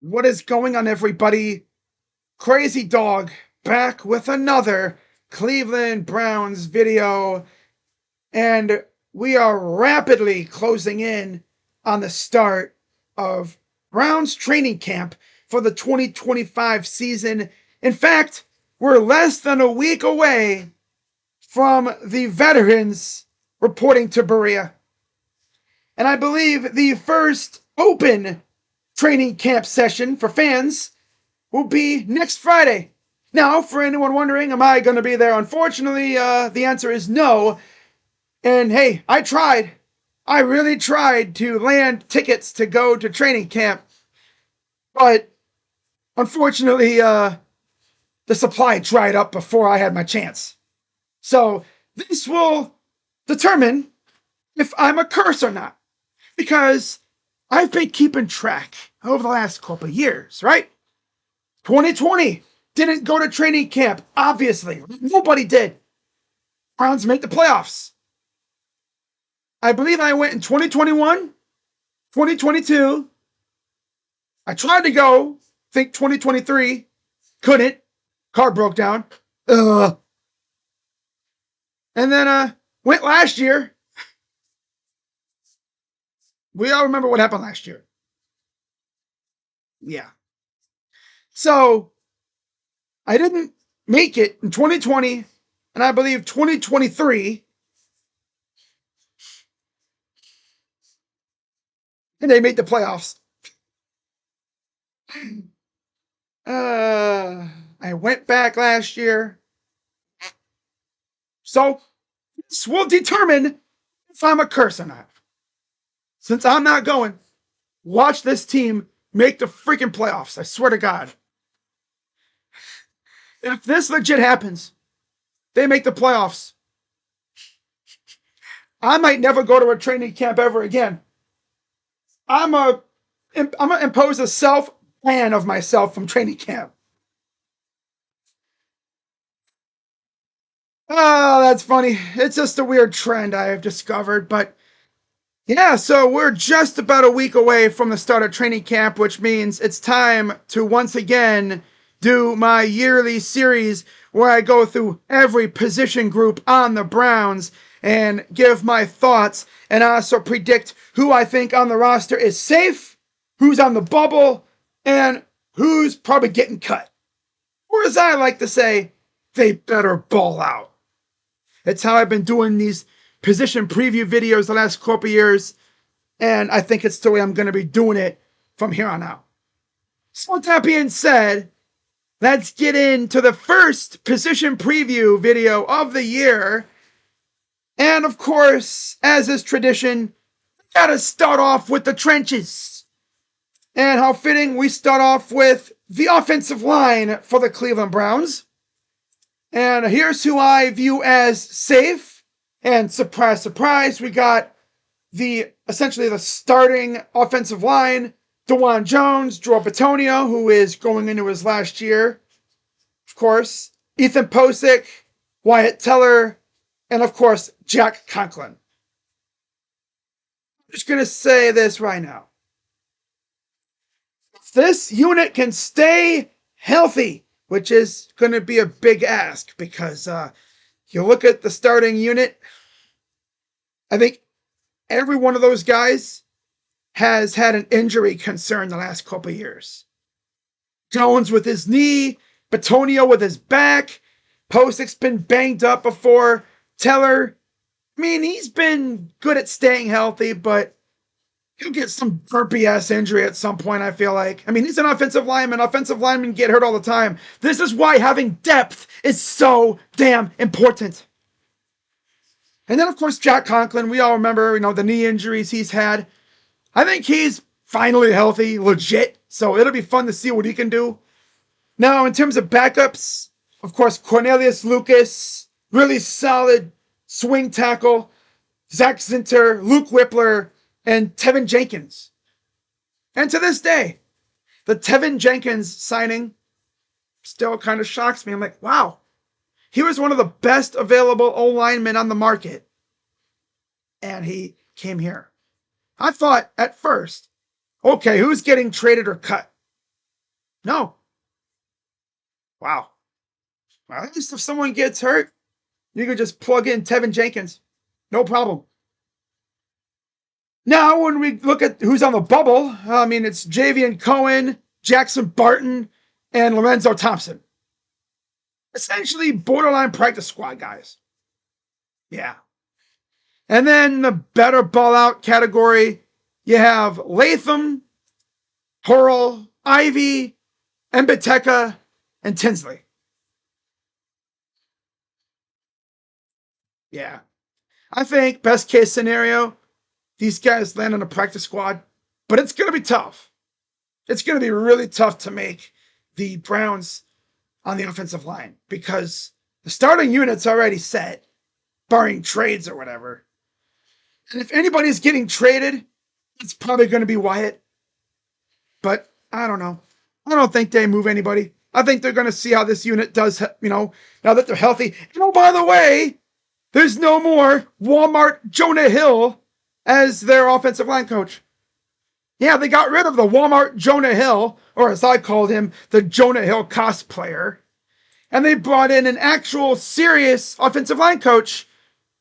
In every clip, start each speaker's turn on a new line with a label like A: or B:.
A: What is going on, everybody? Crazy Dog back with another Cleveland Browns video, and we are rapidly closing in on the start of Browns training camp for the 2025 season. In fact, we're less than a week away from the veterans reporting to Berea. And I believe the first open training camp session for fans will be next Friday. Now, for anyone wondering, am I going to be there? Unfortunately, the answer is no. And hey, I tried. I really tried to land tickets to go to training camp. But unfortunately, the supply dried up before I had my chance. So this will determine if I'm a curse or not. Because I've been keeping track over the last couple of years, right? 2020 didn't go to training camp, obviously. Nobody did. Browns made the playoffs. I believe I went in 2021, 2022. I tried to go, think 2023, couldn't. Car broke down. And then went last year. We all remember what happened last year. Yeah. So I didn't make it in 2020, and I believe 2023. And they made the playoffs. I went back last year. So this will determine if I'm a curse or not. Since I'm not going, watch this team make the freaking playoffs. I swear to God. If this legit happens, they make the playoffs, I might never go to a training camp ever again. I'm gonna impose a self-ban of myself from training camp. Oh, that's funny. It's just a weird trend I have discovered, but yeah, so we're just about a week away from the start of training camp, which means it's time to once again do my yearly series where I go through every position group on the Browns and give my thoughts and also predict who I think on the roster is safe, who's on the bubble, and who's probably getting cut. Or as I like to say, they better ball out. It's how I've been doing these position preview videos the last couple years, and I think it's the way I'm going to be doing it from here on out. So with that being said, let's get into the first position preview video of the year. And of course, as is tradition, we gotta start off with the trenches. And how fitting we start off with the offensive line for the Cleveland Browns. And here's who I view as safe. And surprise, surprise, we got essentially the starting offensive line. DeJuan Jones, Joel Bitonio, who is going into his last year, of course. Ethan Pocic, Wyatt Teller, and of course, Jack Conklin. I'm just going to say this right now. If this unit can stay healthy, which is going to be a big ask because you look at the starting unit, I think every one of those guys has had an injury concern the last couple of years. Jones with his knee, Bitonio with his back, Posic's been banged up before, Teller, I mean, he's been good at staying healthy, but he'll get some burpy-ass injury at some point, I feel like. I mean, he's an offensive lineman. Offensive linemen get hurt all the time. This is why having depth is so damn important. And then, of course, Jack Conklin. We all remember, the knee injuries he's had. I think he's finally healthy, legit, so it'll be fun to see what he can do. Now, in terms of backups, of course, Cornelius Lucas, really solid swing tackle, Zach Zinter, Luke Whippler, and Tevin Jenkins. And to this day, the Tevin Jenkins signing still kind of shocks me. I'm like, wow, he was one of the best available O-linemen on the market. And he came here. I thought at first, okay, who's getting traded or cut? No. Wow. Well, at least if someone gets hurt, you can just plug in Tevin Jenkins. No problem. Now, when we look at who's on the bubble, I mean, it's Javian Cohen, Jackson Barton, and Lorenzo Thompson. Essentially, borderline practice squad guys. Yeah. And then the better ball out category, you have Latham, Hurl, Ivy, Mbiteka, and Tinsley. Yeah. I think best case scenario, these guys land on a practice squad, but it's going to be tough. It's going to be really tough to make the Browns on the offensive line because the starting unit's already set, barring trades or whatever. And if anybody's getting traded, it's probably going to be Wyatt. But I don't know. I don't think they move anybody. I think they're going to see how this unit does, now that they're healthy. And oh, by the way, there's no more Walmart Jonah Hill as their offensive line coach. Yeah, they got rid of the Walmart Jonah Hill, or as I called him, the Jonah Hill cosplayer. And they brought in an actual serious offensive line coach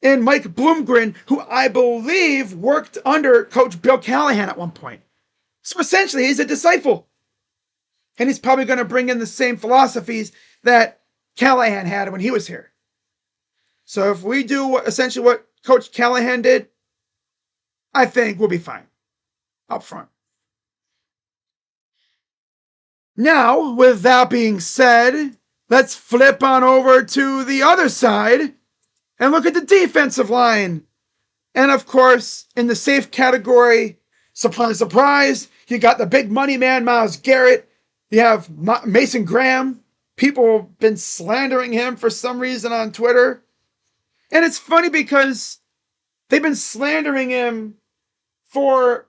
A: in Mike Bloomgren, who I believe worked under Coach Bill Callahan at one point. So essentially, he's a disciple. And he's probably going to bring in the same philosophies that Callahan had when he was here. So if we do essentially what Coach Callahan did, I think we'll be fine up front. Now, with that being said, let's flip on over to the other side and look at the defensive line. And of course, in the safe category, surprise, surprise, you got the big money man, Myles Garrett. You have Mason Graham. People have been slandering him for some reason on Twitter. And it's funny because they've been slandering him for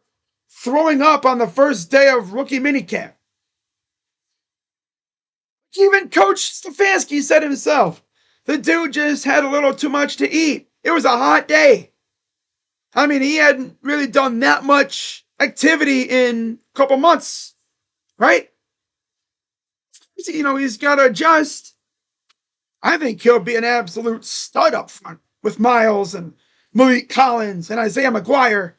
A: throwing up on the first day of rookie minicamp. Even Coach Stefanski said himself, the dude just had a little too much to eat. It was a hot day. I mean, he hadn't really done that much activity in a couple months, right? He's got to adjust. I think he'll be an absolute stud up front with Myles and Malik Collins and Isaiah McGuire.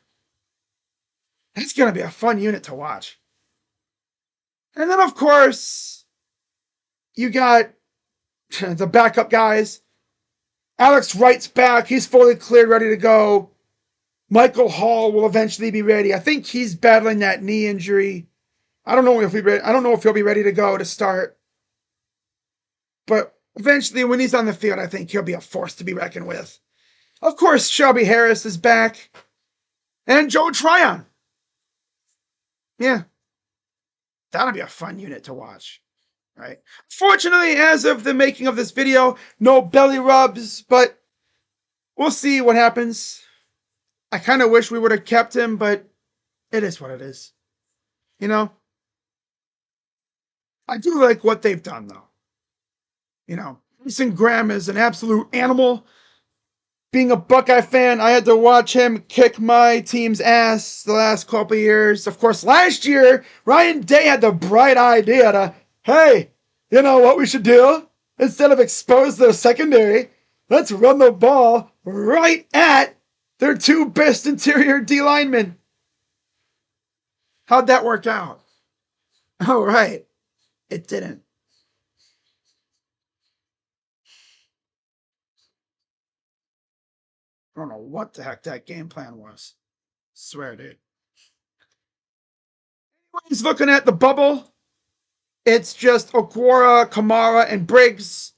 A: That's going to be a fun unit to watch. And then, of course, you got the backup guys. Alex Wright's back. He's fully cleared, ready to go. Michael Hall will eventually be ready. I think he's battling that knee injury. I don't know if he'll be ready to go to start. But eventually, when he's on the field, I think he'll be a force to be reckoned with. Of course, Shelby Harris is back. And Joe Tryon. Yeah. That'll be a fun unit to watch. Right. Fortunately, as of the making of this video, no belly rubs, but we'll see what happens. I kind of wish we would have kept him, but it is what it is. I do like what they've done, though. Mason Graham is an absolute animal. Being a Buckeye fan, I had to watch him kick my team's ass the last couple of years. Of course, last year, Ryan Day had the bright idea to, hey, you know what we should do? Instead of expose their secondary, let's run the ball right at their two best interior D linemen. How'd that work out? Oh, right. It didn't. I don't know what the heck that game plan was. Swear, dude. Anyways, looking at the bubble, it's just Okwara, Kamara, and Briggs.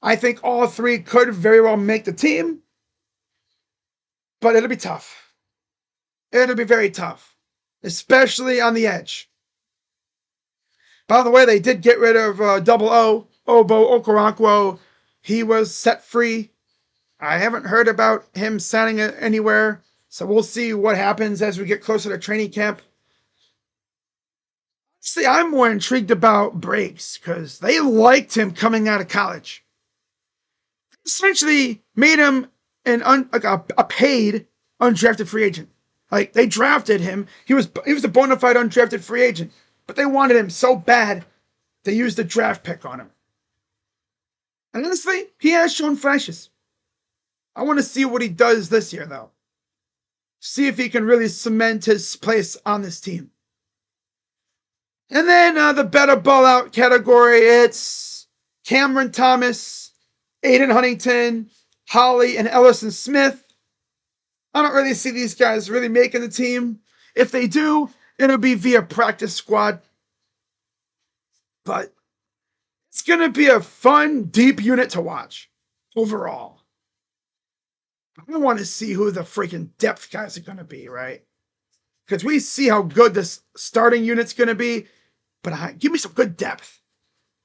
A: I think all three could very well make the team, but it'll be tough. It'll be very tough, especially on the edge. By the way, they did get rid of Double O, Obo Okoronkwo. He was set free. I haven't heard about him signing anywhere, so we'll see what happens as we get closer to training camp. See, I'm more intrigued about Briggs because they liked him coming out of college. Essentially made him a paid undrafted free agent. Like, they drafted him. He was a bona fide undrafted free agent, but they wanted him so bad They used a draft pick on him. And honestly, he has shown flashes. I want to see what he does this year, though. See if he can really cement his place on this team. And then the better ball out category, it's Cameron Thomas, Aiden Huntington, Holly, and Ellison Smith. I don't really see these guys really making the team. If they do, it'll be via practice squad. But it's going to be a fun, deep unit to watch overall. I want to see who the freaking depth guys are going to be, right? Because we see how good this starting unit's going to be, but give me some good depth,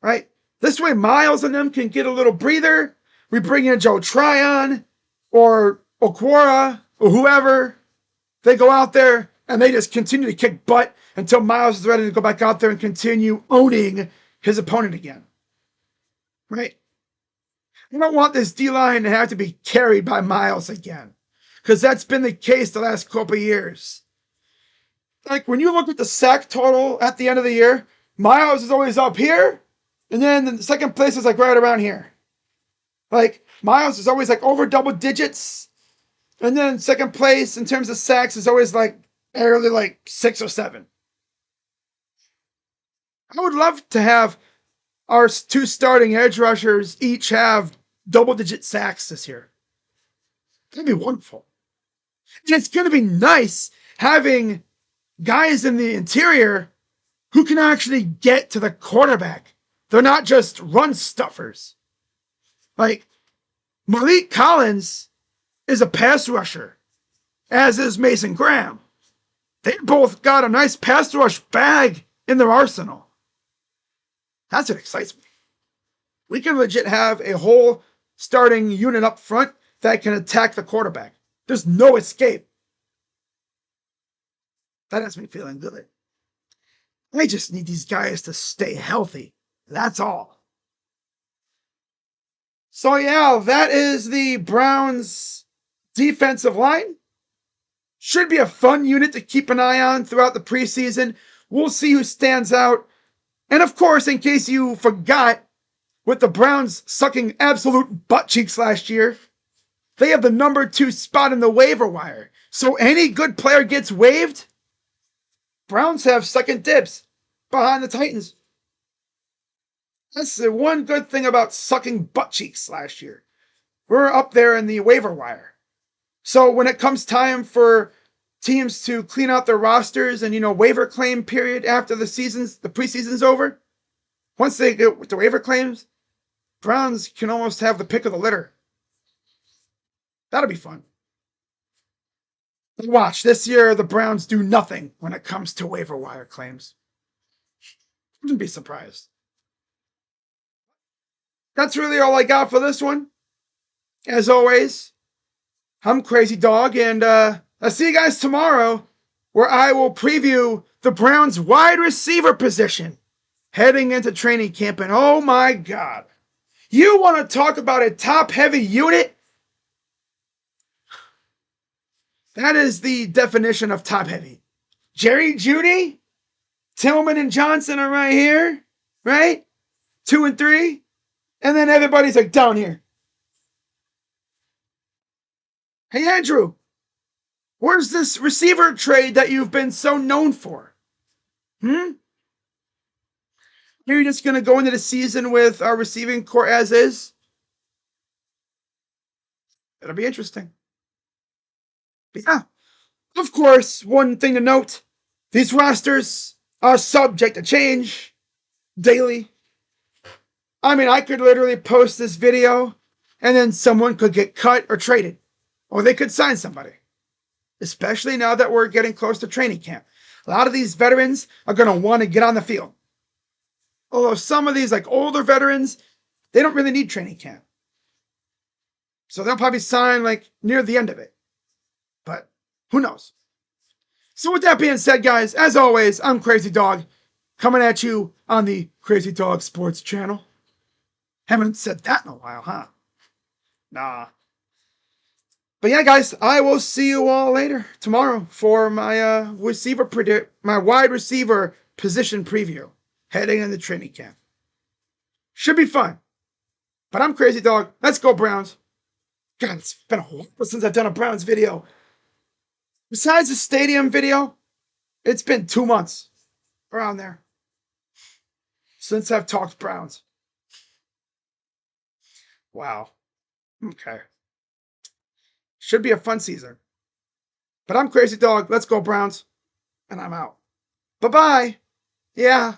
A: right? This way Miles and them can get a little breather. We bring in Joe Tryon or Okwara or whoever. They go out there and they just continue to kick butt until Miles is ready to go back out there and continue owning his opponent again, right? I don't want this D-line to have to be carried by Miles again, because that's been the case the last couple of years. Like, when you look at the sack total at the end of the year, Miles is always up here, and then the second place is like right around here. Like, Miles is always like over double digits, and then second place in terms of sacks is always like barely like 6 or 7. I would love to have our 2 starting edge rushers each have double-digit sacks this year. That'd be wonderful. And it's going to be nice having guys in the interior who can actually get to the quarterback. They're not just run stuffers. Like, Malik Collins is a pass rusher, as is Mason Graham. They both got a nice pass rush bag in their arsenal. That's what excites me. We can legit have a whole starting unit up front that can attack the quarterback. There's no escape. That has me feeling good. I just need these guys to stay healthy. That's all. So yeah, that is the Browns defensive line. Should be a fun unit to keep an eye on throughout the preseason. We'll see who stands out. And of course, in case you forgot, with the Browns sucking absolute butt cheeks last year, they have the number 2 spot in the waiver wire. So any good player gets waived, Browns have second dibs behind the Titans. That's the one good thing about sucking butt cheeks last year. We're up there in the waiver wire. So when it comes time for teams to clean out their rosters and, waiver claim period after the preseason's over, once they get with the waiver claims, Browns can almost have the pick of the litter. That'll be fun. Watch, this year the Browns do nothing when it comes to waiver wire claims. Wouldn't be surprised. That's really all I got for this one. As always, I'm Crazy Dog, and I'll see you guys tomorrow, where I will preview the Browns wide receiver position heading into training camp. And oh my God, you want to talk about a top-heavy unit? That is the definition of top-heavy. Jerry Jeudy, Tillman, and Johnson are right here, right? 2 and 3. And then everybody's like down here. Hey, Andrew, where's this receiver trade that you've been so known for? Are you just going to go into the season with our receiving core as is? It'll be interesting. But yeah, of course, one thing to note, these rosters are subject to change daily. I mean, I could literally post this video and then someone could get cut or traded, or they could sign somebody, especially now that we're getting close to training camp. A lot of these veterans are going to want to get on the field. Although some of these, like older veterans, they don't really need training camp. So they'll probably sign like near the end of it. But who knows? So with that being said, guys, as always, I'm Crazy Dog, coming at you on the Crazy Dog Sports Channel. Haven't said that in a while, huh? Nah. But yeah, guys, I will see you all later tomorrow for my wide receiver position preview heading into training camp. Should be fun. But I'm Crazy Dog. Let's go, Browns. God, it's been a while since I've done a Browns video. Besides the stadium video, it's been 2 months around there since I've talked Browns. Wow. Okay. Should be a fun season. But I'm Crazy Dog. Let's go, Browns. And I'm out. Bye-bye. Yeah.